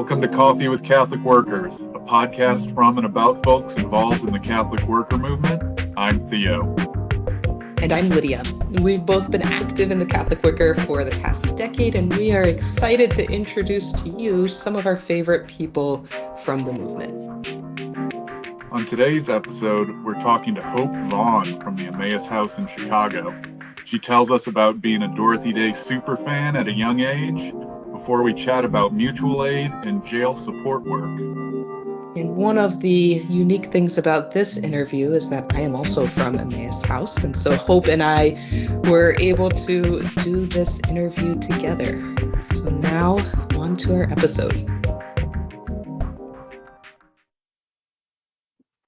Welcome to Coffee with Catholic Workers, a podcast from and about folks involved in the Catholic worker movement. I'm Theo. And I'm Lydia. We've both been active in the Catholic Worker for the past decade, and we are excited to introduce to you some of our favorite people from the movement. On today's episode, we're talking to Hope Vaughn from the Emmaus House in Chicago. She tells us about being a Dorothy Day superfan at a young age, before we chat about mutual aid and jail support work. And one of the unique things about this interview is that I am also from Emmaus House, and so Hope and I were able to do this interview together. So now, on to our episode.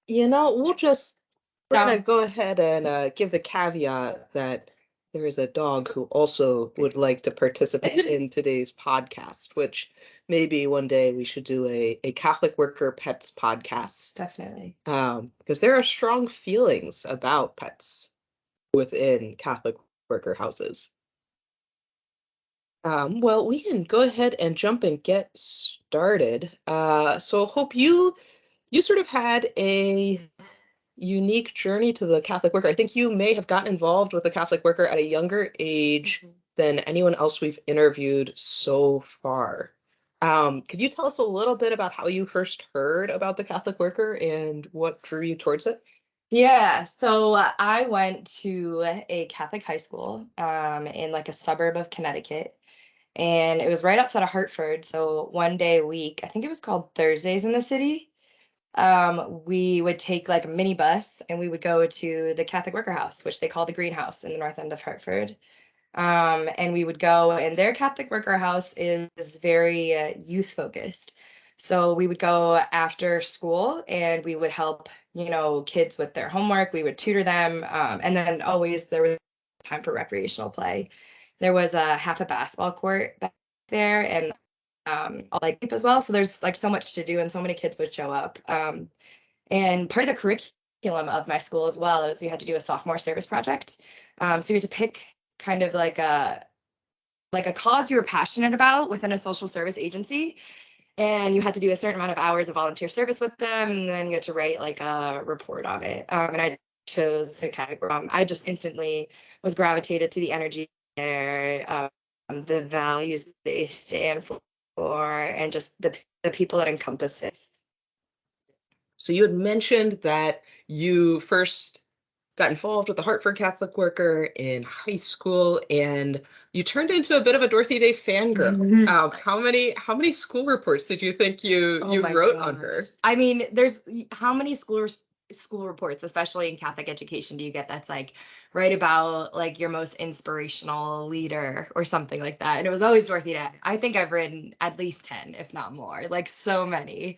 We're going to go ahead and give the caveat that there is a dog who also would like to participate in today's podcast, which maybe one day we should do a Catholic Worker Pets podcast. Definitely. Because there are strong feelings about pets within Catholic worker houses. Well, we can go ahead and jump and get started. So Hope, you sort of had a unique journey to the Catholic worker. I think you may have gotten involved with the Catholic worker at a younger age than anyone else we've interviewed so far. Could you tell us a little bit about how you first heard about the Catholic worker and what drew you towards it? Yeah, so I went to a Catholic high school in like a suburb of Connecticut, and it was right outside of Hartford. So one day a week, I think it was called Thursdays in the City, we would take like a mini bus and we would go to the Catholic Worker House, which they call the Greenhouse in the north end of Hartford. And we would go, and their Catholic Worker House is very youth focused. So we would go after school and we would help, kids with their homework. We would tutor them. And then always there was time for recreational play. There was a half a basketball court back there, and like as well. So there's like so much to do, and so many kids would show up. And part of the curriculum of my school as well is we had to do a sophomore service project. So you had to pick kind of like a cause you were passionate about within a social service agency, and you had to do a certain amount of hours of volunteer service with them, and then you had to write like a report on it. And I chose the category. I just instantly was gravitated to the energy there, the values they stand for, and just the people that encompass it. So you had mentioned that you first got involved with the Hartford Catholic Worker in high school, and you turned into a bit of a Dorothy Day fangirl. How many school reports did you think you wrote on her? I mean, there's how many school reports, especially in Catholic education, do you get that's like write about like your most inspirational leader or something like that? And it was always Dorothy Day. I think I've written at least 10, if not more, like so many.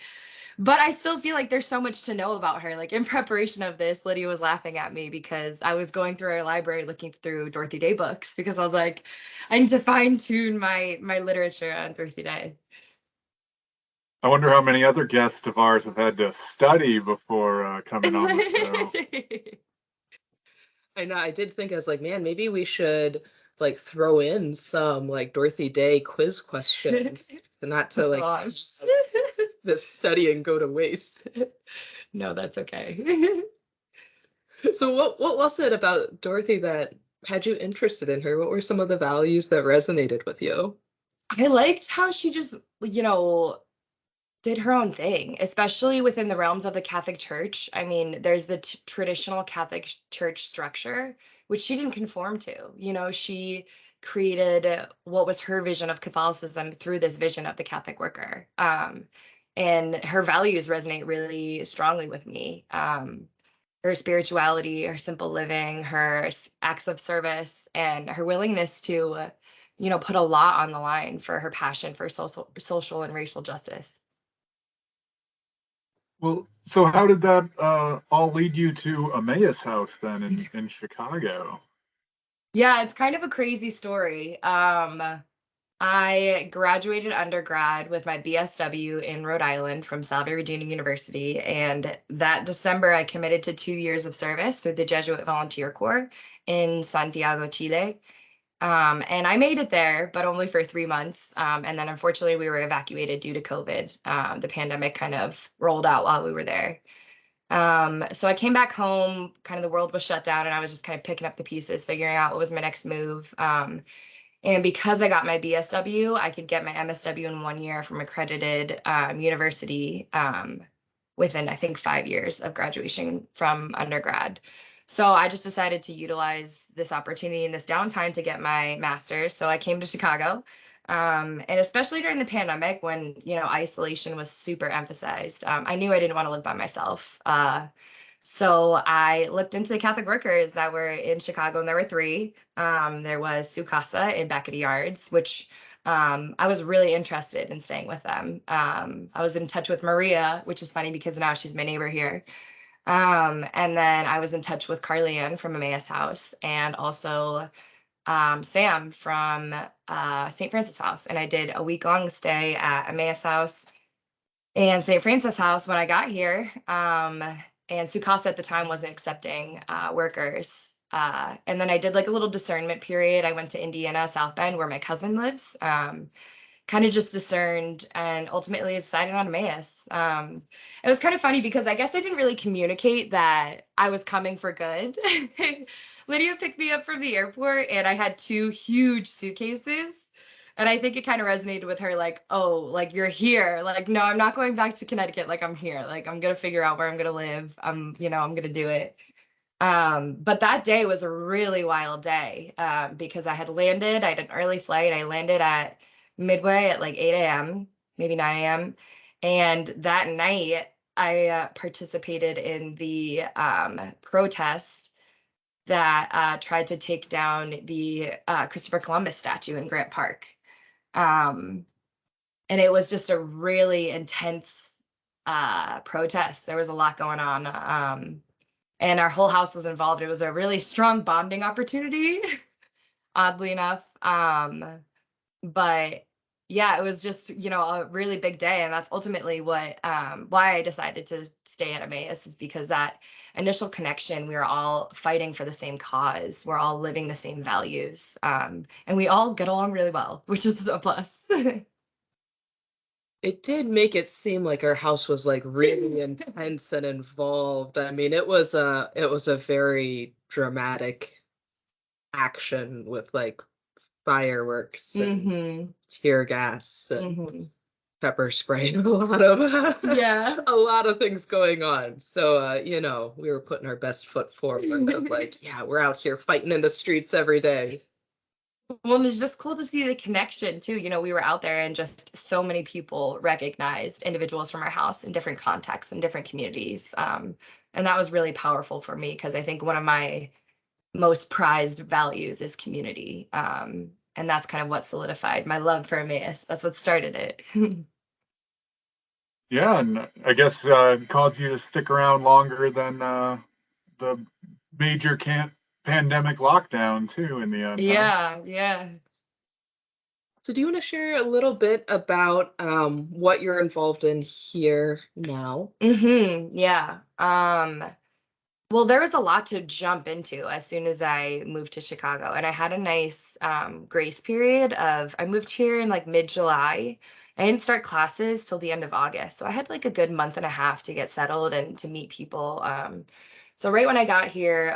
But I still feel like there's so much to know about her. Like in preparation of this, Lydia was laughing at me because I was going through our library looking through Dorothy Day books because I was like, I need to fine tune my literature on Dorothy Day. I wonder how many other guests of ours have had to study before coming on the show. I know. I did think, I was like, man, maybe we should like throw in some like Dorothy Day quiz questions, not to like this studying go to waste. No, that's okay. So what was it about Dorothy that had you interested in her? What were some of the values that resonated with you? I liked how she just, did her own thing, especially within the realms of the Catholic Church. I mean, there's the traditional Catholic Church structure, which she didn't conform to. She created what was her vision of Catholicism through this vision of the Catholic worker. And her values resonate really strongly with me. Her spirituality, her simple living, her acts of service, and her willingness to, put a lot on the line for her passion for social and racial justice. Well, so how did that all lead you to Emmaus House then in Chicago? Yeah, it's kind of a crazy story. I graduated undergrad with my BSW in Rhode Island from Salve Regina University, and that December I committed to 2 years of service through the Jesuit Volunteer Corps in Santiago, Chile. And I made it there, but only for 3 months. And then unfortunately, we were evacuated due to COVID. The pandemic kind of rolled out while we were there. So I came back home, kind of the world was shut down, and I was just kind of picking up the pieces, figuring out what was my next move. And because I got my BSW, I could get my MSW in 1 year from accredited university within, I think, 5 years of graduation from undergrad. So I just decided to utilize this opportunity and this downtime to get my master's. So I came to Chicago. And especially during the pandemic when, isolation was super emphasized, I knew I didn't want to live by myself. So I looked into the Catholic workers that were in Chicago, and there were three. There was Sukasa in Beckett Yards, which I was really interested in staying with them. I was in touch with Maria, which is funny because now she's my neighbor here. And then I was in touch with Carly-Ann from Emmaus House, and also Sam from St. Francis House. And I did a week-long stay at Emmaus House and St. Francis House when I got here. And Sukasa at the time wasn't accepting workers. And then I did like a little discernment period. I went to Indiana, South Bend, where my cousin lives. Kind of just discerned and ultimately decided on Emmaus. It was kind of funny because I guess I didn't really communicate that I was coming for good. Lydia picked me up from the airport and I had 2 huge suitcases. And I think it kind of resonated with her, like, oh, like you're here. Like, no, I'm not going back to Connecticut. Like, I'm here. Like, I'm gonna figure out where I'm gonna live. I'm gonna do it. But that day was a really wild day because I had landed. I had an early flight. I landed at Midway at like 8 a.m., maybe 9 a.m. And that night, I participated in the protest that tried to take down the Christopher Columbus statue in Grant Park. And it was just a really intense protest. There was a lot going on. And our whole house was involved. It was a really strong bonding opportunity, oddly enough. But yeah, it was just, a really big day. And that's ultimately what why I decided to stay at Emmaus, is because that initial connection, we were all fighting for the same cause. We're all living the same values. And we all get along really well, which is a plus. It did make it seem like our house was like really intense and involved. I mean, it was a very dramatic action with like fireworks and tear gas and pepper spray and Yeah. a lot of things going on. So we were putting our best foot forward of like, yeah, we're out here fighting in the streets every day. Well, it's just cool to see the connection too. We were out there and just so many people recognized individuals from our house in different contexts and different communities. And that was really powerful for me because I think one of my most prized values is community. And that's kind of what solidified my love for Emmaus. That's what started it. Yeah, and I guess caused you to stick around longer than the major pandemic lockdown too in the end, huh? Yeah. So do you want to share a little bit about what you're involved in here now? Yeah. Well, there was a lot to jump into as soon as I moved to Chicago, and I had a nice grace period I moved here in like mid-July. I didn't start classes till the end of August, so I had like a good month and a half to get settled and to meet people. So right when I got here,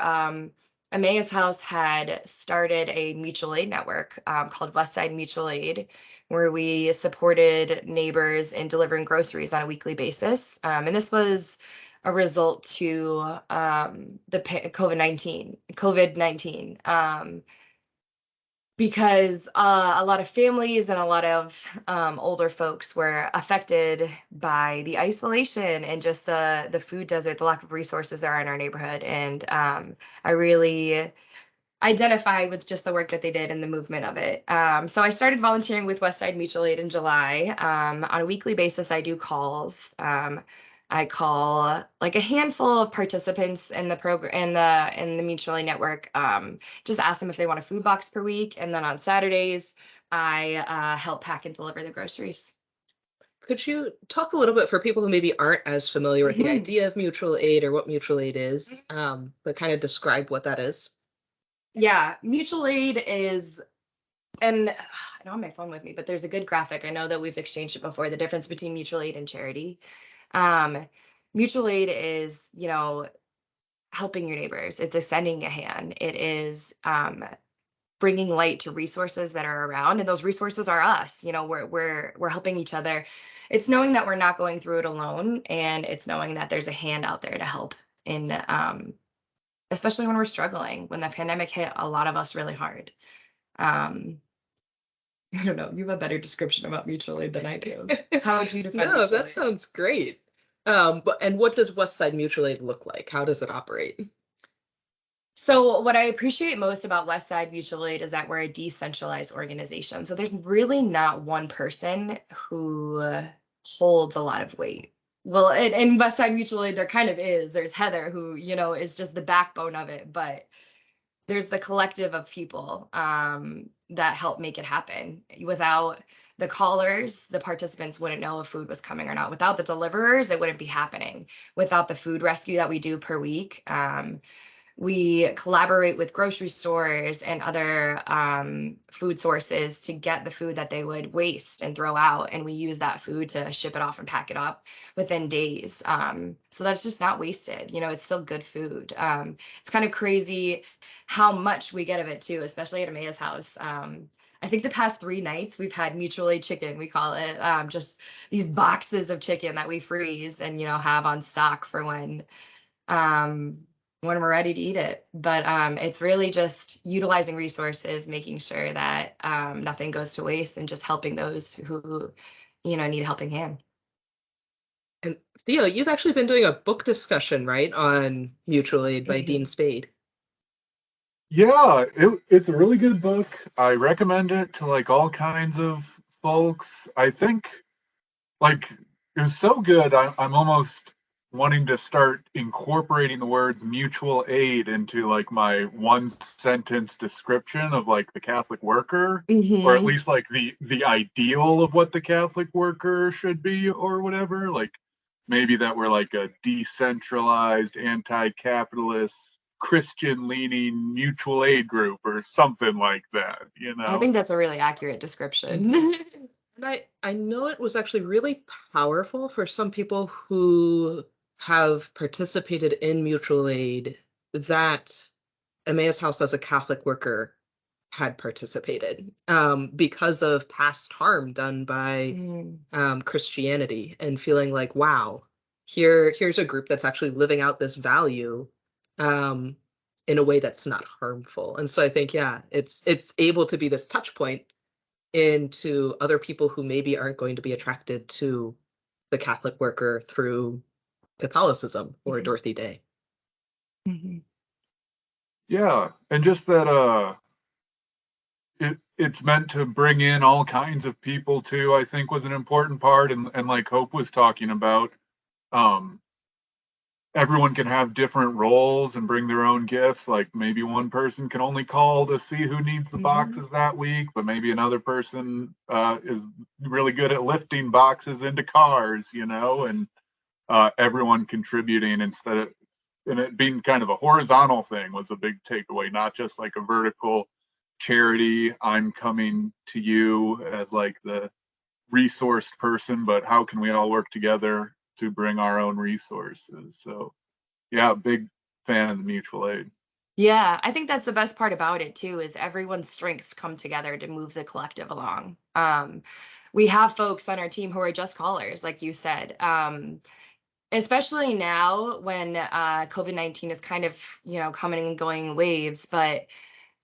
Emmaus House had started a mutual aid network called Westside Mutual Aid, where we supported neighbors in delivering groceries on a weekly basis. And this was a result to the COVID-19, because a lot of families and a lot of older folks were affected by the isolation and just the food desert, the lack of resources that are in our neighborhood. And I really identify with just the work that they did and the movement of it. So I started volunteering with Westside Mutual Aid in July. On a weekly basis, I do calls. I call like a handful of participants in the program in the mutual aid network. Just ask them if they want a food box per week, and then on Saturdays, I help pack and deliver the groceries. Could you talk a little bit for people who maybe aren't as familiar with the idea of mutual aid or what mutual aid is, but kind of describe what that is? Yeah, mutual aid is and I don't have my phone with me, but there's a good graphic. I know that we've exchanged it before, the difference between mutual aid and charity. Um, Mutual aid is, helping your neighbors. It's extending a hand. It is bringing light to resources that are around, and those resources are us. We're helping each other. It's knowing that we're not going through it alone, and it's knowing that there's a hand out there to help in especially when we're struggling. When the pandemic hit a lot of us really hard. um I don't know, you have a better description about mutual aid than I do. How would you define No, mutual that aid? sounds great. And what does West Side Mutual Aid look like? How does it operate? So what I appreciate most about West Side Mutual Aid is that we're a decentralized organization. So there's really not one person who holds a lot of weight. Well, in West Side Mutual Aid, there kind of is. There's Heather, who, is just the backbone of it, but there's the collective of people that help make it happen. Without the callers, the participants wouldn't know if food was coming or not. Without the deliverers, it wouldn't be happening. Without the food rescue that we do per week, we collaborate with grocery stores and other food sources to get the food that they would waste and throw out. And we use that food to ship it off and pack it up within days. So that's just not wasted. It's still good food. It's kind of crazy how much we get of it too, especially at Emmaus House. I think the past 3 nights we've had mutual aid chicken, we call it, just these boxes of chicken that we freeze and, have on stock for um, when we're ready to eat it. But it's really just utilizing resources, making sure that nothing goes to waste, and just helping those who, need a helping hand. And Theo, you've actually been doing a book discussion, right, on Mutual Aid by Dean Mhm. Spade. Yeah, it's a really good book. I recommend it to like all kinds of folks. I think like it was so good. I'm almost wanting to start incorporating the words mutual aid into like my one sentence description of like the Catholic worker, or at Mhm. least like the ideal of what the Catholic worker should be or whatever. Like maybe that we're like a decentralized, anti-capitalist, Christian leaning mutual aid group or something like that, you I know? think that's a really accurate description. And I know it was actually really powerful for some people who have participated in mutual aid that Emmaus House as a Catholic worker had participated because of past harm done by Mm. Christianity, and feeling like, wow, here's a group that's actually living out this value um, in a way that's not harmful. And so I think, yeah, it's able to be this touch point into other people who maybe aren't going to be attracted to the Catholic worker through Catholicism or Mhm. Dorothy Day. Mhm. Yeah, and just that it's meant to bring in all kinds of people too, I think was an important part. And like Hope was talking about, um, everyone can have different roles and bring their own gifts. Like maybe one person can only call to see who needs the Mhm. boxes that week, but maybe another person is really good at lifting boxes into cars, and everyone contributing instead of, and it being kind of a horizontal thing was a big takeaway, not just like a vertical charity. I'm coming to you as like the resourced person, but how can we all work together to bring our own resources? So yeah, big fan of the mutual aid. Yeah, I think that's the best part about it too, is everyone's strengths come together to move the collective along. We have folks on our team who are just callers, like you said. Especially now when COVID-19 is kind of, coming and going in waves, but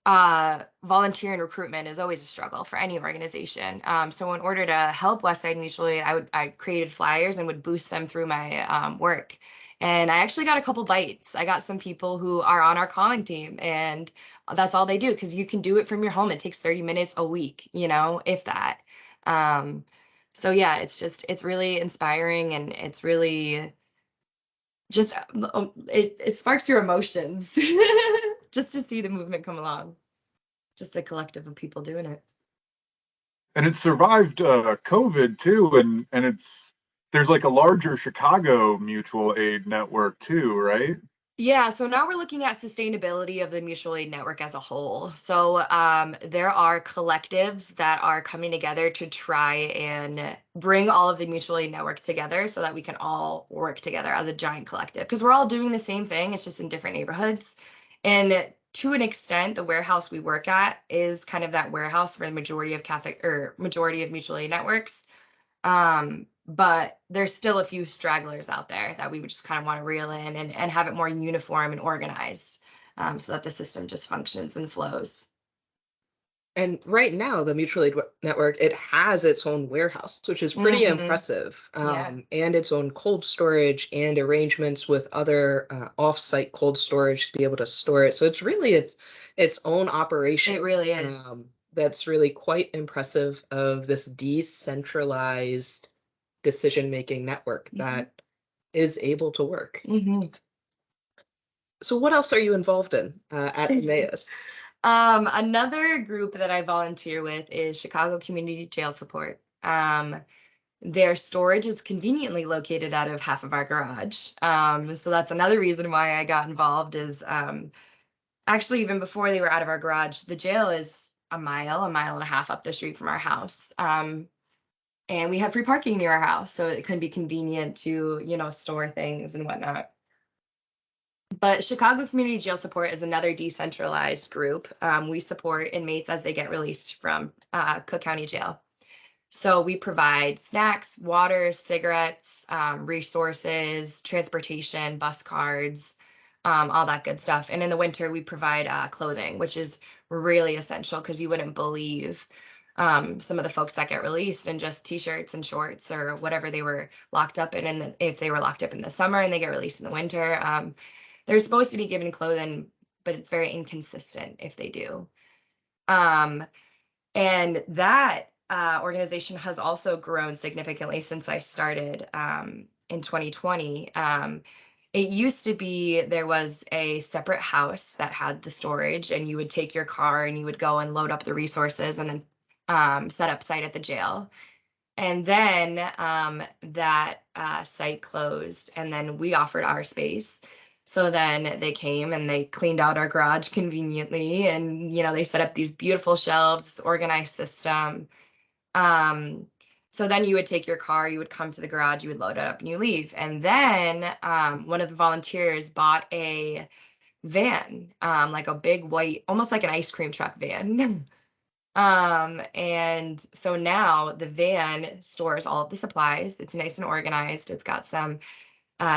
volunteer and recruitment is always a struggle for any organization. So in order to help West Side Mutual Aid, I created flyers and would boost them through my work. And I actually got a couple bites. I got some people who are on our calling team, and that's all they do, because you can do it from your home. It takes 30 minutes a week, if that. Um, so yeah, it's really inspiring, and it's really just it sparks your emotions just to see the movement come along, just a collective of people doing it. And it survived COVID too, and there's like a larger Chicago mutual aid network too, right? Yeah, so now we're looking at sustainability of the mutual aid network as a whole. So there are collectives that are coming together to try and bring all of the mutual aid network together so that we can all work together as a giant collective because we're all doing the same thing. It's just in different neighborhoods. And to an extent, the warehouse we work at is kind of that warehouse for the majority of Catholic or majority of mutual aid networks. But there's still a few stragglers out there that we would just kind of want to reel in and have it more uniform and organized, so that the system just functions and flows. And right now, the mutual aid network, it has its own warehouse, which is pretty impressive, Yeah. and its own cold storage and arrangements with other off-site cold storage to be able to store it. So it's really its own operation. It really is. That's really quite impressive of this decentralized decision-making network that is able to work. So what else are you involved in at Emmaus? Another group that I volunteer with is Chicago Community Jail Support. Their storage is conveniently located out of half of our garage. So that's another reason why I got involved is actually even before they were out of our garage, the jail is a mile and a half up the street from our house. And we have free parking near our house, so it can be convenient to, store things and whatnot. But Chicago Community Jail Support is another decentralized group. We support inmates as they get released from Cook County Jail. So we provide snacks, water, cigarettes, resources, transportation, bus cards, all that good stuff. And in the winter, we provide clothing, which is really essential because you wouldn't believe some of the folks that get released in just t-shirts and shorts or whatever they were locked up in. And if they were locked up in the summer and they get released in the winter, they're supposed to be given clothing, but it's very inconsistent if they do. And that organization has also grown significantly since I started in 2020. It used to be there was a separate house that had the storage, and you would take your car and you would go and load up the resources and then set up site at the jail. And then that site closed, and then we offered our space. So then they came and they cleaned out our garage conveniently, and they set up these beautiful shelves, organized system. So then you would take your car, you would come to the garage, you would load it up, and you leave. And then one of the volunteers bought a van, like a big white, almost like an ice cream truck van. And so now the van stores all of the supplies. It's nice and organized. It's got some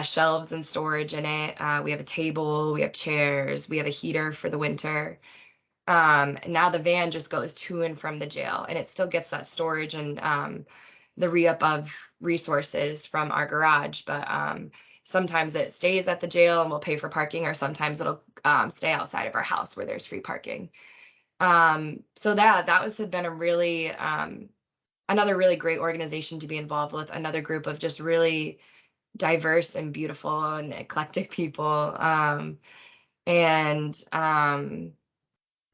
shelves and storage in it. We have a table, we have chairs, we have a heater for the winter. Now the van just goes to and from the jail, and it still gets that storage and the re-up of resources from our garage. But sometimes it stays at the jail and we'll pay for parking, or sometimes it'll stay outside of our house where there's free parking. So that was had been a really another really great organization to be involved with, another group of just really diverse and beautiful and eclectic people.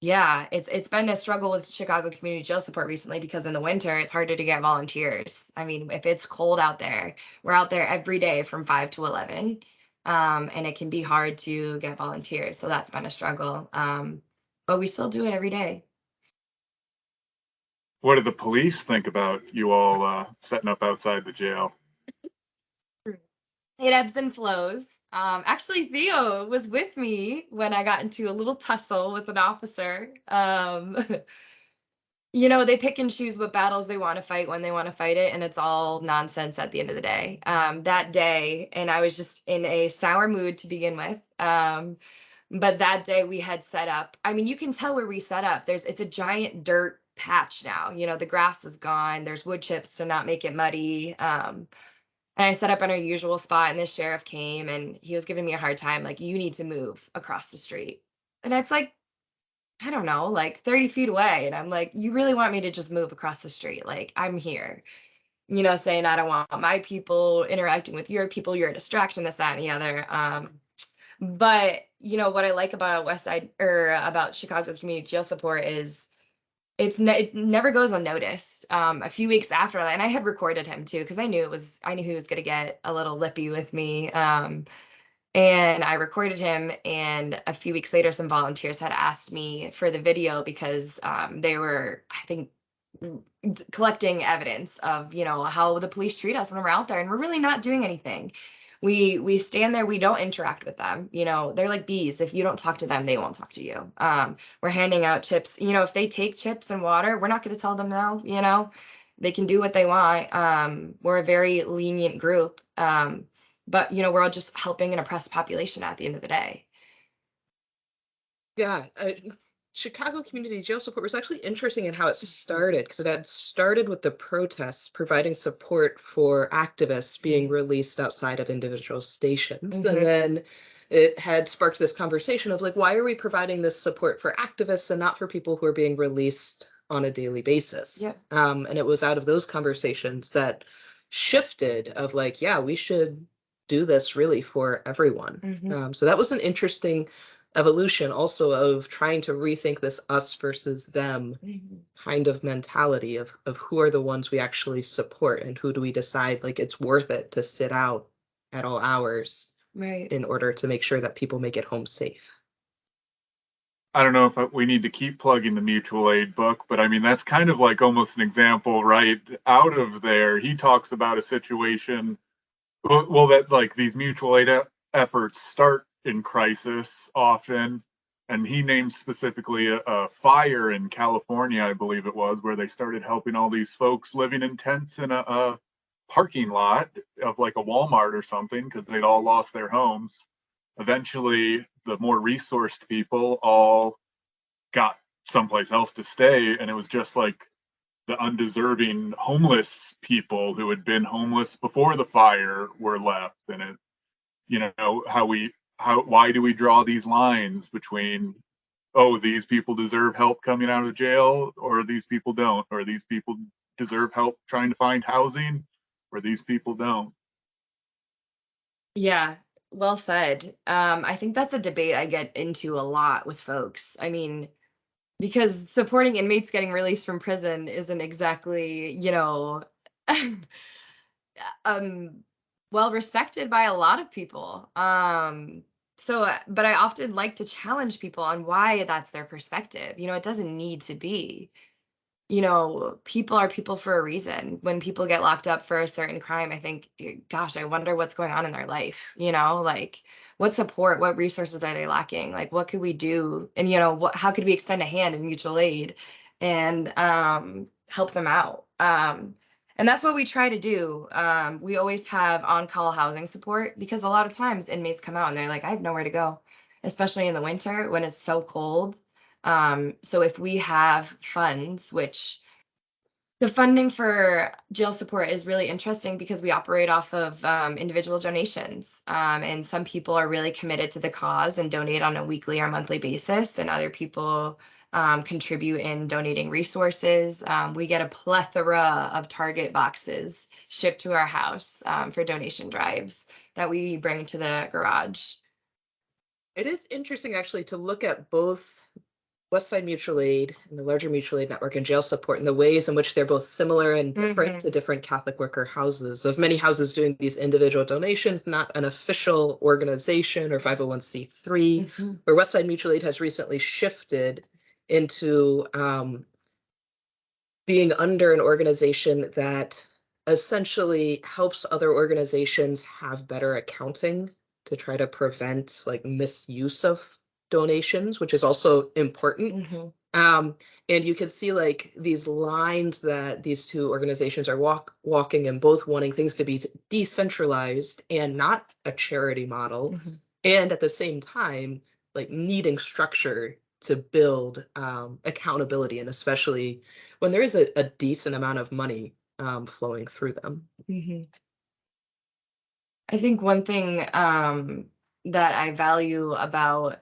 Yeah, it's been a struggle with Chicago Community Jail Support recently because in the winter it's harder to get volunteers. I mean, if it's cold out there, we're out there every day from 5 to 11, and it can be hard to get volunteers. So that's been a struggle. But we still do it every day. What do the police think about you all setting up outside the jail? It ebbs and flows. Actually, Theo was with me when I got into a little tussle with an officer. They pick and choose what battles they want to fight when they want to fight it, and it's all nonsense at the end of the day. That day, and I was just in a sour mood to begin with. But that day we had set up, I mean, you can tell where we set up. It's a giant dirt patch now. The grass is gone. There's wood chips to not make it muddy. And I set up in our usual spot, and the sheriff came and he was giving me a hard time, like, you need to move across the street. And it's like, I don't know, like 30 feet away. And I'm like, you really want me to just move across the street? Like, I'm here, saying I don't want my people interacting with your people. You're a distraction, this, that, and the other. But what I like about West Side or about Chicago Community Jail Support is it never goes unnoticed. A few weeks after that, and I had recorded him too because I knew he was going to get a little lippy with me. And I recorded him, and a few weeks later, some volunteers had asked me for the video because they were, I think, collecting evidence of, how the police treat us when we're out there, and we're really not doing anything. We stand there, we don't interact with them. They're like bees. If you don't talk to them, they won't talk to you. We're handing out chips. If they take chips and water, we're not going to tell them no. They can do what they want. We're a very lenient group. But we're all just helping an oppressed population at the end of the day. Yeah, Chicago Community Jail Support was actually interesting in how it started, because it had started with the protests providing support for activists being released outside of individual stations. And then it had sparked this conversation of like, why are we providing this support for activists and not for people who are being released on a daily basis? Yep. And it was out of those conversations that shifted of like, yeah, we should do this really for everyone. So that was an interesting evolution also of trying to rethink this us versus them kind of mentality of who are the ones we actually support and who do we decide like it's worth it to sit out at all hours in order to make sure that people make it home safe. I don't know if we need to keep plugging the mutual aid book, but I mean, that's kind of like almost an example right out of there. He talks about a situation, well, that like these mutual aid efforts start in crisis often. And he named specifically a fire in California, I believe it was, where they started helping all these folks living in tents in a parking lot of like a Walmart or something because they'd all lost their homes. Eventually, the more resourced people all got someplace else to stay, and it was just like the undeserving homeless people who had been homeless before the fire were left. And it, why do we draw these lines between, oh, these people deserve help coming out of jail, or these people don't, or these people deserve help trying to find housing, or these people don't? Yeah, well said. I think that's a debate I get into a lot with folks. I mean, because supporting inmates getting released from prison isn't exactly, well respected by a lot of people. But I often like to challenge people on why that's their perspective. It doesn't need to be. People are people for a reason. When people get locked up for a certain crime, I think, gosh, I wonder what's going on in their life, like what support, what resources are they lacking? Like, what could we do? And, how could we extend a hand in mutual aid and help them out? And that's what we try to do. We always have on-call housing support because a lot of times inmates come out and they're like, I have nowhere to go, especially in the winter when it's so cold. So if we have funds, which the funding for jail support is really interesting because we operate off of individual donations. And some people are really committed to the cause and donate on a weekly or monthly basis, and other people contribute in donating resources. We get a plethora of Target boxes shipped to our house for donation drives that we bring to the garage. It is interesting actually to look at both Westside Mutual Aid and the larger mutual aid network and jail support and the ways in which they're both similar and different to different Catholic worker houses, of many houses doing these individual donations, not an official organization or 501c3, where Westside Mutual Aid has recently shifted into being under an organization that essentially helps other organizations have better accounting to try to prevent like misuse of donations, which is also important. And you can see like these lines that these two organizations are walking and both wanting things to be decentralized and not a charity model. And at the same time, like needing structure to build accountability, and especially when there is a decent amount of money flowing through them. I think one thing that I value about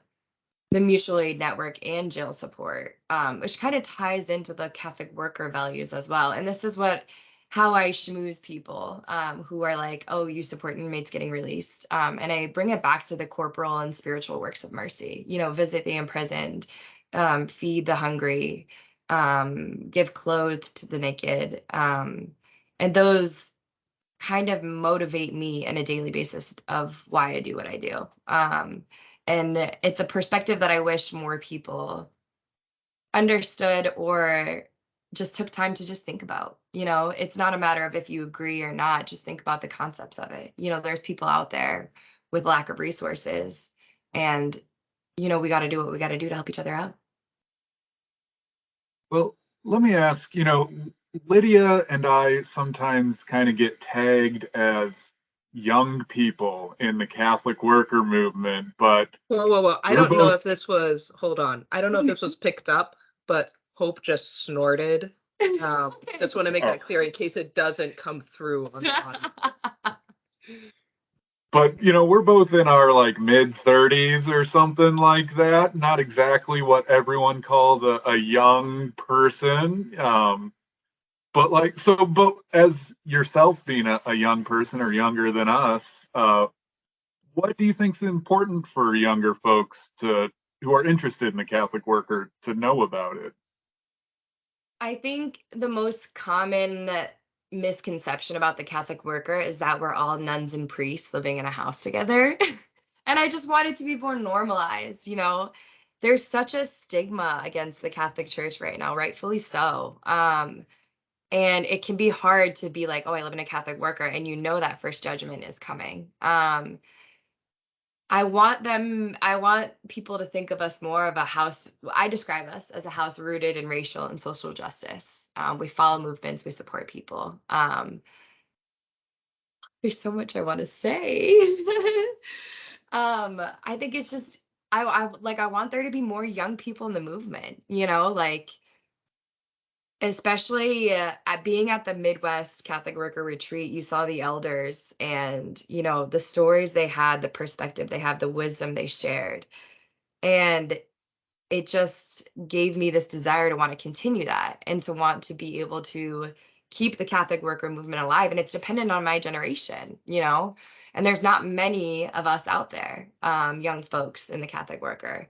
the mutual aid network and jail support, which kind of ties into the Catholic worker values as well. And this is how I schmooze people who are like, oh, you support inmates getting released. And I bring it back to the corporal and spiritual works of mercy, visit the imprisoned, feed the hungry, give clothes to the naked. And those kind of motivate me on a daily basis of why I do what I do. And it's a perspective that I wish more people understood or just took time to just think about. It's not a matter of if you agree or not, just think about the concepts of it. There's people out there with lack of resources, and we got to do what we got to do to help each other out. Well, let me ask, Lydia and I sometimes kind of get tagged as young people in the Catholic worker movement, but Whoa. I we're don't know both. if this was, hold on. I don't know if this was picked up, but Hope just snorted. Just want to make that clear in case it doesn't come through on the audio. But we're both in our like mid 30s or something like that. Not exactly what everyone calls a young person. But as yourself being a young person or younger than us, what do you think is important for younger folks who are interested in the Catholic worker to know about it? I think the most common misconception about the Catholic worker is that we're all nuns and priests living in a house together. And I just want it to be more normalized. There's such a stigma against the Catholic Church right now, rightfully so. And it can be hard to be like, oh, I live in a Catholic worker, and that first judgment is coming. I want people to think of us more of a house. I describe us as a house rooted in racial and social justice. We follow movements, we support people. There's so much I want to say. I think it's just, I want there to be more young people in the movement, like, especially at being at the Midwest Catholic Worker Retreat. You saw the elders and, the stories they had, the perspective they have, the wisdom they shared. And it just gave me this desire to want to continue that and to want to be able to keep the Catholic worker movement alive. And it's dependent on my generation. And there's not many of us out there, young folks in the Catholic worker.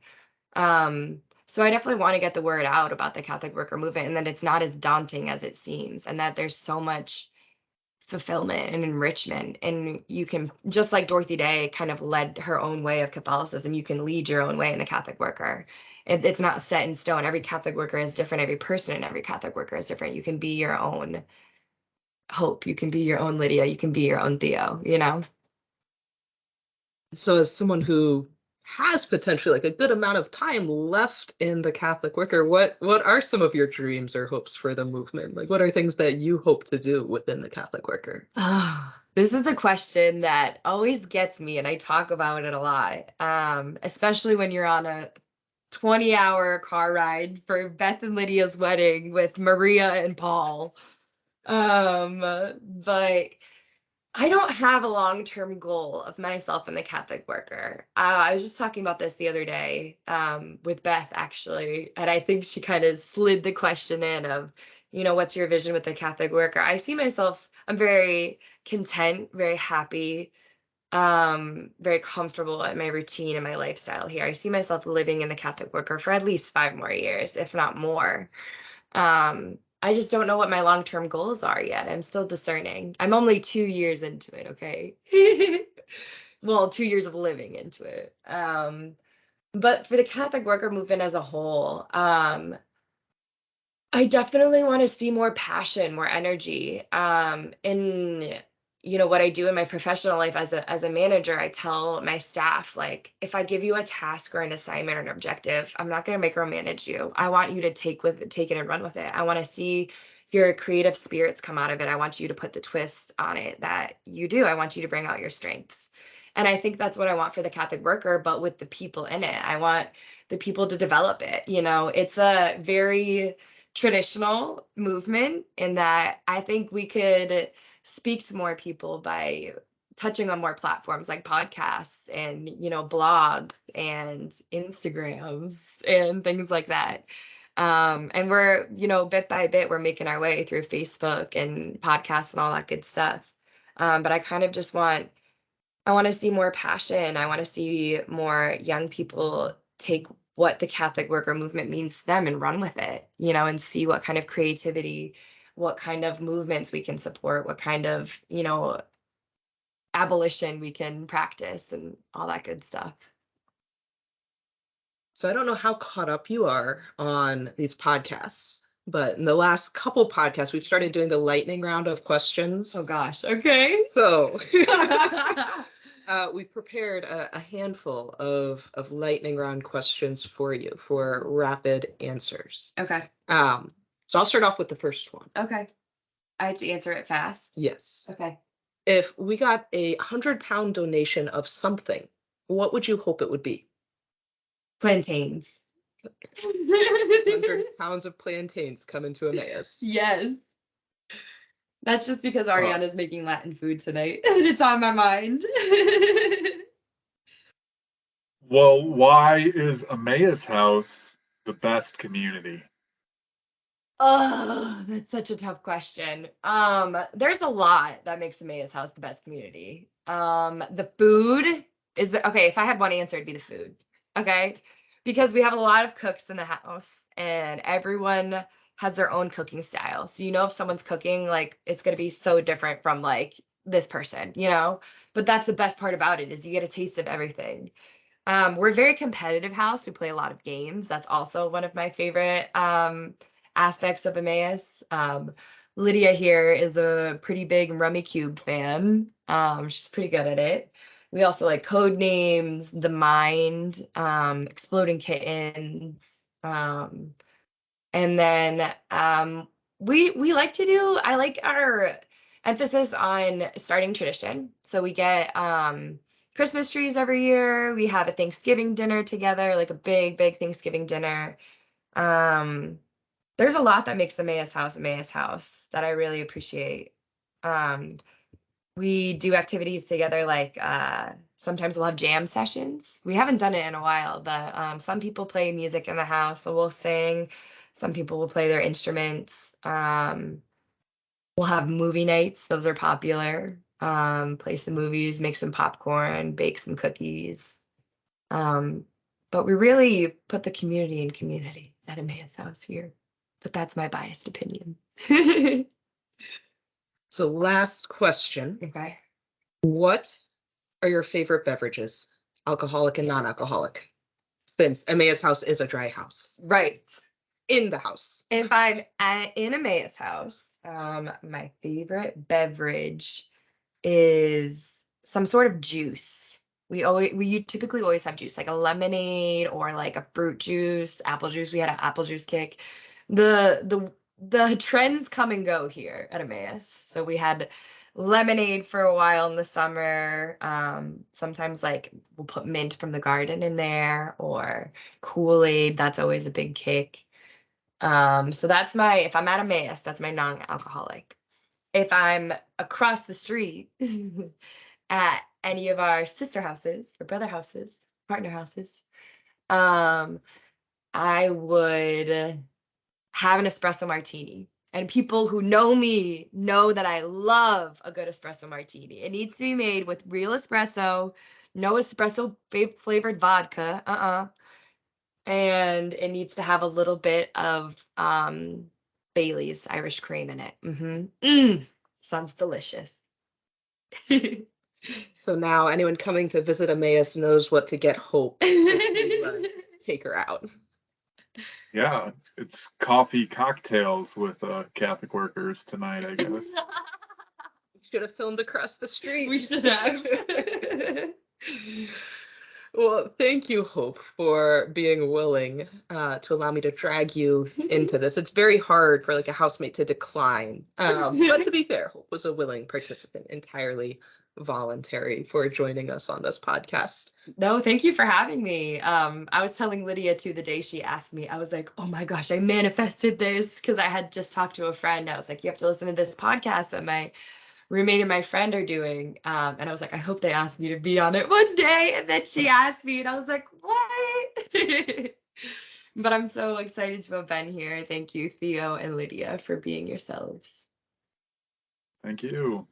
So I definitely want to get the word out about the Catholic worker movement, and that it's not as daunting as it seems, and that there's so much fulfillment and enrichment. And you can, just like Dorothy Day kind of led her own way of Catholicism, you can lead your own way in the Catholic worker. It's not set in stone. Every Catholic worker is different. Every person in every Catholic worker is different. You can be your own Hope. You can be your own Lydia. You can be your own Theo. So as someone who has potentially like a good amount of time left in the Catholic worker, what are some of your dreams or hopes for the movement? Like, what are things that you hope to do within the Catholic worker? Oh, this is a question that always gets me, and I talk about it a lot, especially when you're on a 20-hour car ride for Beth and Lydia's wedding with Maria and Paul. But I don't have a long-term goal of myself in the Catholic worker. I was just talking about this the other day with Beth, actually, and I think she kind of slid the question in of, what's your vision with the Catholic worker? I see myself, I'm very content, very happy, very comfortable at my routine and my lifestyle here. I see myself living in the Catholic worker for at least 5 more years, if not more. I just don't know what my long-term goals are yet. I'm still discerning. I'm only 2 years into it, okay? Well, 2 years of living into it. But for the Catholic worker movement as a whole, I definitely want to see more passion, more energy. In what I do in my professional life as a manager, I tell my staff, like, if I give you a task or an assignment or an objective, I'm not going to micromanage you. I want you to take it and run with it. I want to see your creative spirits come out of it. I want you to put the twist on it that you do. I want you to bring out your strengths. And I think that's what I want for the Catholic worker, but with the people in it. I want the people to develop it. It's a very traditional movement in that I think we could speak to more people by touching on more platforms like podcasts and blogs and Instagrams and things like that. And we're bit by bit we're making our way through Facebook and podcasts and all that good stuff. But I kind of just want to see more passion. I want to see more young people take what the Catholic worker movement means to them and run with it, and see what kind of creativity what kind of movements we can support, what kind of, abolition we can practice and all that good stuff. So I don't know how caught up you are on these podcasts, but in the last couple podcasts, we've started doing the lightning round of questions. Oh gosh. Okay. So we prepared a handful of lightning round questions for you for rapid answers. Okay. So I'll start off with the first one. Okay. I have to answer it fast. Yes. Okay. If we got a 100-pound donation of something, what would you hope it would be? Plantains. 100 pounds of plantains coming to Emmaus. Yes. That's just because Ariana's making Latin food tonight and it's on my mind. Well, why is Emmaus House the best community? Oh, that's such a tough question. There's a lot that makes Emmaus House the best community. The food is okay, if I had one answer, it'd be the food. Okay? Because we have a lot of cooks in the house and everyone has their own cooking style. So if someone's cooking, like it's gonna be so different from like this person, But that's the best part about it is you get a taste of everything. We're a very competitive house. We play a lot of games. That's also one of my favorite aspects of Emmaus. Lydia here is a pretty big Rummy Cube fan. She's pretty good at it. We also like code names, The Mind, Exploding Kittens. And then we like to do, I like our emphasis on starting tradition. So we get Christmas trees every year. We have a Thanksgiving dinner together, like a big, big Thanksgiving dinner. There's a lot that makes Emmaus House that I really appreciate. We do activities together, like sometimes we'll have jam sessions. We haven't done it in a while, but some people play music in the house, so we'll sing. Some people will play their instruments. We'll have movie nights. Those are popular. Play some movies, make some popcorn, bake some cookies. But we really put the community in community at Emmaus House here. But that's my biased opinion. So last question. Okay. What are your favorite beverages? Alcoholic and non-alcoholic. Since Emmaus House is a dry house. Right. In the house. If I'm in Emmaus House, my favorite beverage is some sort of juice. We typically always have juice, like a lemonade or like a fruit juice, apple juice. We had an apple juice kick. The trends come and go here at Emmaus. So we had lemonade for a while in the summer. Sometimes like we'll put mint from the garden in there or Kool-Aid. That's always a big kick. So that's if I'm at Emmaus, that's my non-alcoholic. If I'm across the street at any of our sister houses or brother houses, partner houses, I would have an espresso martini. And people who know me know that I love a good espresso martini. It needs to be made with real espresso, no espresso flavored vodka, and it needs to have a little bit of Bailey's Irish cream in it. Sounds delicious. So now anyone coming to visit Emmaus knows what to get Hope if you take her out. Yeah, it's coffee cocktails with Catholic workers tonight, I guess. We should have filmed across the street. We should have. Well, thank you, Hope, for being willing to allow me to drag you into this. It's very hard for like a housemate to decline. But to be fair, Hope was a willing participant, entirely voluntary for joining us on this podcast. No, thank you for having me. I was telling Lydia too the day she asked me, I was like, oh my gosh, I manifested this because I had just talked to a friend. I was like, you have to listen to this podcast that my roommate and my friend are doing. And I was like, I hope they ask me to be on it one day. And then she asked me and I was like, what? But I'm so excited to have been here. Thank you, Theo and Lydia, for being yourselves. Thank you.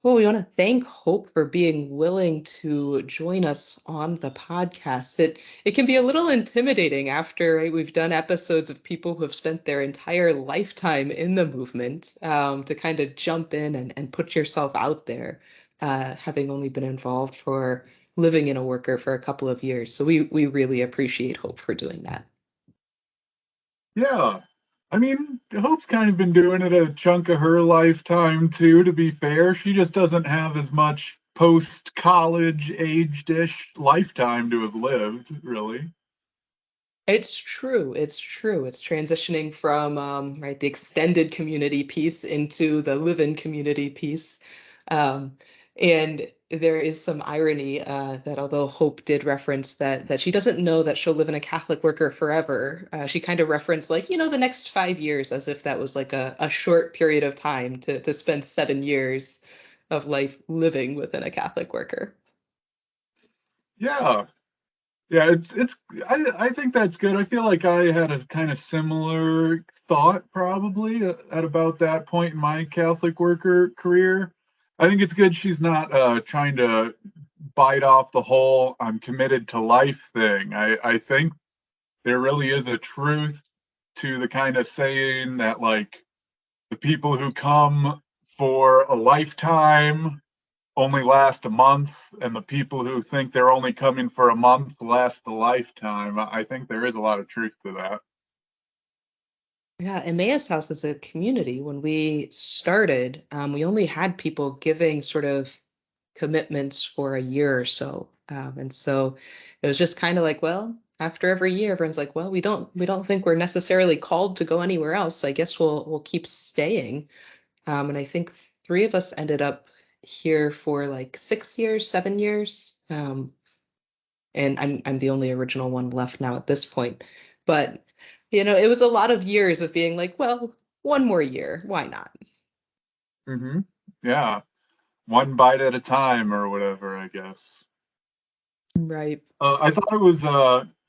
Well, we want to thank Hope for being willing to join us on the podcast. It can be a little intimidating after, right, we've done episodes of people who have spent their entire lifetime in the movement, to kind of jump in and put yourself out there, having only been involved for living in a worker for a couple of years. So we really appreciate Hope for doing that. Yeah. I mean, Hope's kind of been doing it a chunk of her lifetime too, to be fair. She just doesn't have as much post-college age-ish lifetime to have lived, really. It's true. It's true. It's transitioning from right, the extended community piece into the live-in community piece. Um, and there is some irony, that although Hope did reference that she doesn't know that she'll live in a Catholic worker forever, she kind of referenced, like, the next 5 years, as if that was like a short period of time to spend 7 years of life living within a Catholic worker. Yeah. Yeah, it's I think that's good. I feel like I had a kind of similar thought probably at about that point in my Catholic worker career. I think it's good she's not trying to bite off the whole "I'm committed to life" thing. I think there really is a truth to the kind of saying that, like, the people who come for a lifetime only last a month, and the people who think they're only coming for a month last a lifetime. I think there is a lot of truth to that. Yeah, Emmaus House as a community, when we started, we only had people giving sort of commitments for a year or so. And so it was just kind of like, well, after every year, everyone's like, well, we don't think we're necessarily called to go anywhere else. So I guess we'll keep staying. And I think three of us ended up here for like 6 years, 7 years. And I'm the only original one left now at this point. But it was a lot of years of being like, well, one more year, why not? Hmm. Yeah, one bite at a time or whatever, I guess. Right. I thought it was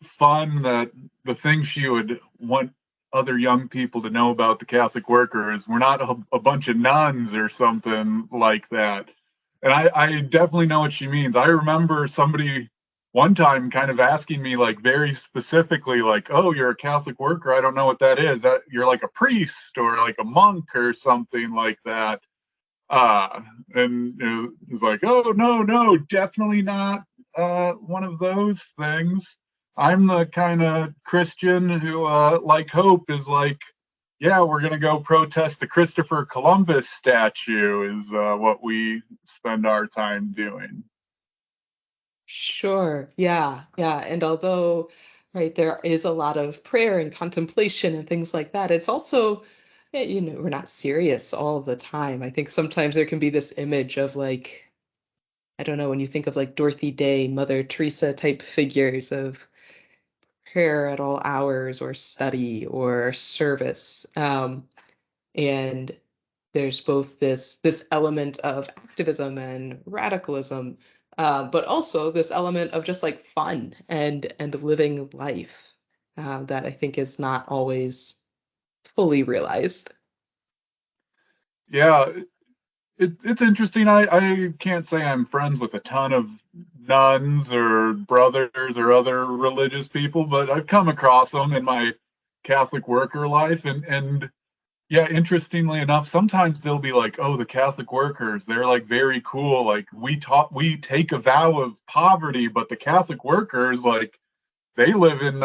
fun that the thing she would want other young people to know about the Catholic workers, we're not a bunch of nuns or something like that. And I definitely know what she means. I remember somebody one time kind of asking me, like, very specifically, like, "Oh, you're a Catholic worker. I don't know what that is. You're like a priest or like a monk or something like that." Uh, and it was like, "Oh, no, no, definitely not one of those things. I'm the kind of Christian who, like Hope, is like, yeah, we're going to go protest the Christopher Columbus statue, is what we spend our time doing." Sure. Yeah. Yeah. And although, right, there is a lot of prayer and contemplation and things like that, it's also, we're not serious all the time. I think sometimes there can be this image of, like, I don't know, when you think of like Dorothy Day, Mother Teresa type figures of prayer at all hours or study or service. And there's both this element of activism and radicalism, but also this element of just like fun and living life, that I think is not always fully realized. Yeah, it's interesting. I can't say I'm friends with a ton of nuns or brothers or other religious people, but I've come across them in my Catholic worker life. And yeah, interestingly enough, sometimes they'll be like, "Oh, the Catholic workers, they're like very cool. Like, we take a vow of poverty, but the Catholic workers, like, they live in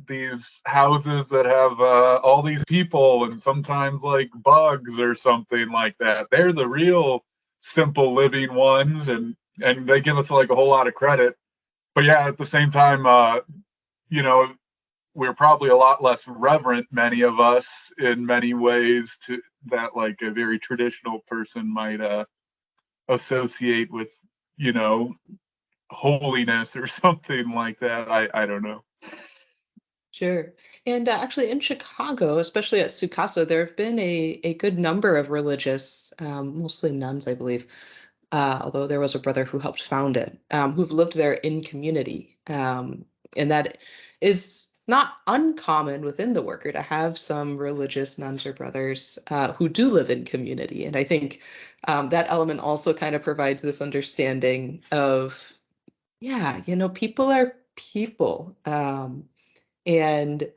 these houses that have all these people and sometimes like bugs or something like that. They're the real simple living ones, and they give us like a whole lot of credit. But yeah, at the same time, you know, we're probably a lot less reverent, many of us, in many ways, to that like a very traditional person might associate with, you know, holiness or something like that. I don't know. Sure. And actually, in Chicago, especially at Sukasa, there have been a good number of religious, mostly nuns, I believe, although there was a brother who helped found it, who've lived there in community. And that is not uncommon within the worker to have some religious nuns or brothers who do live in community. And I think that element also kind of provides this understanding of, yeah, people are people. And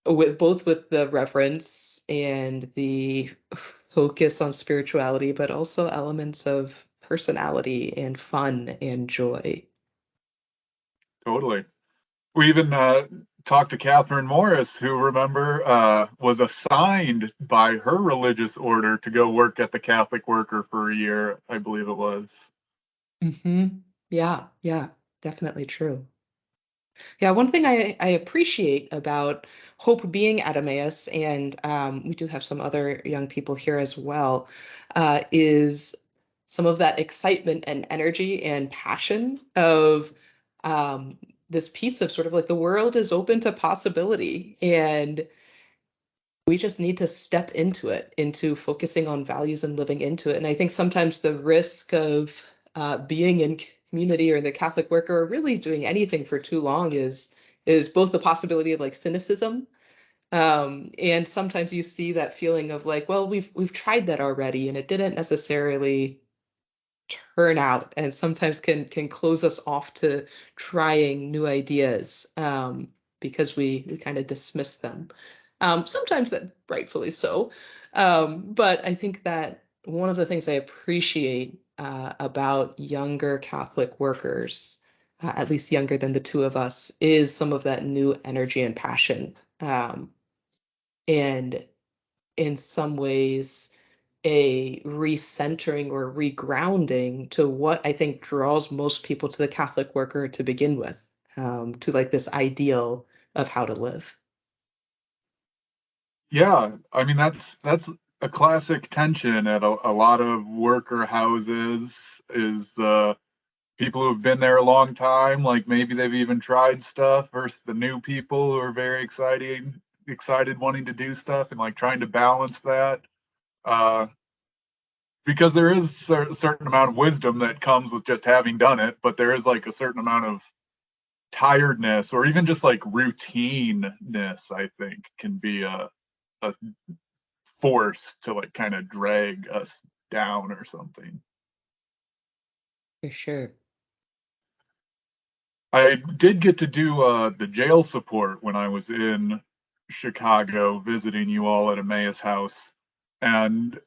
with the reverence and the focus on spirituality, but also elements of personality and fun and joy. Totally. We even talked to Catherine Morris, who, remember, was assigned by her religious order to go work at the Catholic Worker for a year, I believe it was. Yeah, yeah, definitely true. Yeah, one thing I appreciate about Hope being at Emmaus, and we do have some other young people here as well, is some of that excitement and energy and passion of um, this piece of sort of like the world is open to possibility, and we just need to step into it, into focusing on values and living into it. And I think sometimes the risk of being in community or in the Catholic worker or really doing anything for too long is both the possibility of like cynicism, and sometimes you see that feeling of like, well, we've tried that already and it didn't necessarily turn out, and sometimes can close us off to trying new ideas, because we kind of dismiss them. Sometimes that rightfully so. But I think that one of the things I appreciate about younger Catholic workers, at least younger than the two of us, is some of that new energy and passion. And in some ways, a recentering or regrounding to what I think draws most people to the Catholic worker to begin with, to like this ideal of how to live. Yeah, I mean that's a classic tension at a lot of worker houses is the people who've been there a long time, like maybe they've even tried stuff, versus the new people who are very excited wanting to do stuff and like trying to balance that. Uh, because there is a certain amount of wisdom that comes with just having done it, but there is like a certain amount of tiredness or even just like routineness, I think, can be a force to like kind of drag us down or something. For sure. I did get to do the jail support when I was in Chicago visiting you all at Emmaus House. And,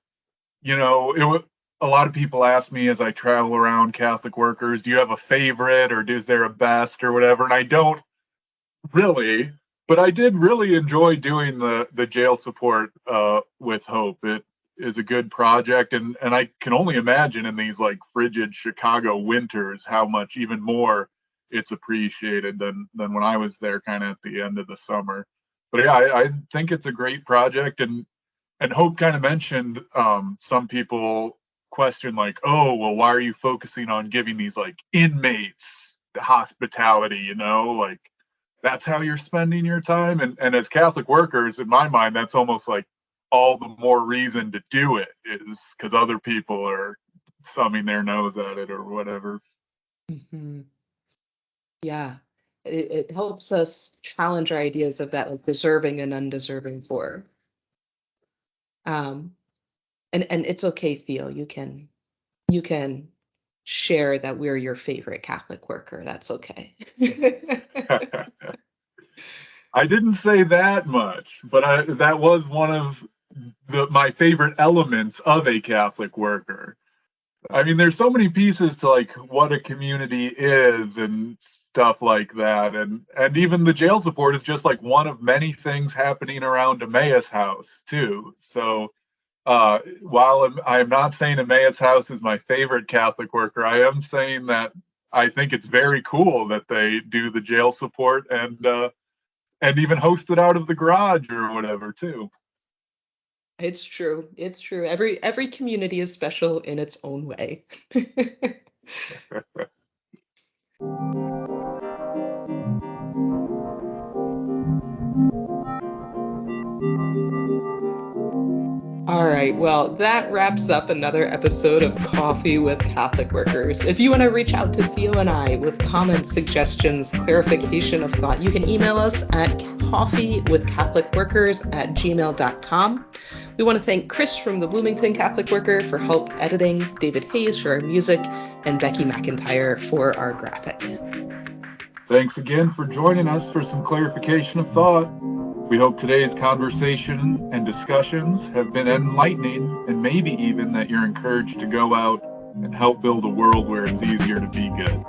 a lot of people ask me as I travel around Catholic workers, do you have a favorite or is there a best or whatever? And I don't really, but I did really enjoy doing the jail support with Hope. It is a good project, and I can only imagine in these like frigid Chicago winters how much even more it's appreciated than when I was there kind of at the end of the summer. But yeah, I think it's a great project, and Hope kind of mentioned some people question like, oh, well, why are you focusing on giving these like inmates hospitality? Like that's how you're spending your time. And as Catholic workers, in my mind, that's almost like all the more reason to do it is because other people are thumbing their nose at it or whatever. Hmm. Yeah. It helps us challenge our ideas of that like deserving and undeserving for. Um, and it's okay, Theo. You can share that we're your favorite Catholic worker. That's okay. I didn't say that much, but that was one of my favorite elements of a Catholic worker. I mean, there's so many pieces to like what a community is and stuff like that, and even the jail support is just like one of many things happening around Emmaus House too. So while I am not saying Emmaus House is my favorite Catholic worker, I am saying that I think it's very cool that they do the jail support and even host it out of the garage or whatever too. It's true. It's true. Every community is special in its own way. All right, well, that wraps up another episode of Coffee with Catholic Workers. If you want to reach out to Theo and I with comments, suggestions, clarification of thought, you can email us at coffeewithcatholicworkers@gmail.com. We want to thank Chris from the Bloomington Catholic Worker for help editing, David Hayes for our music, and Becky McIntyre for our graphic. Thanks again for joining us for some clarification of thought. We hope today's conversation and discussions have been enlightening, and maybe even that you're encouraged to go out and help build a world where it's easier to be good.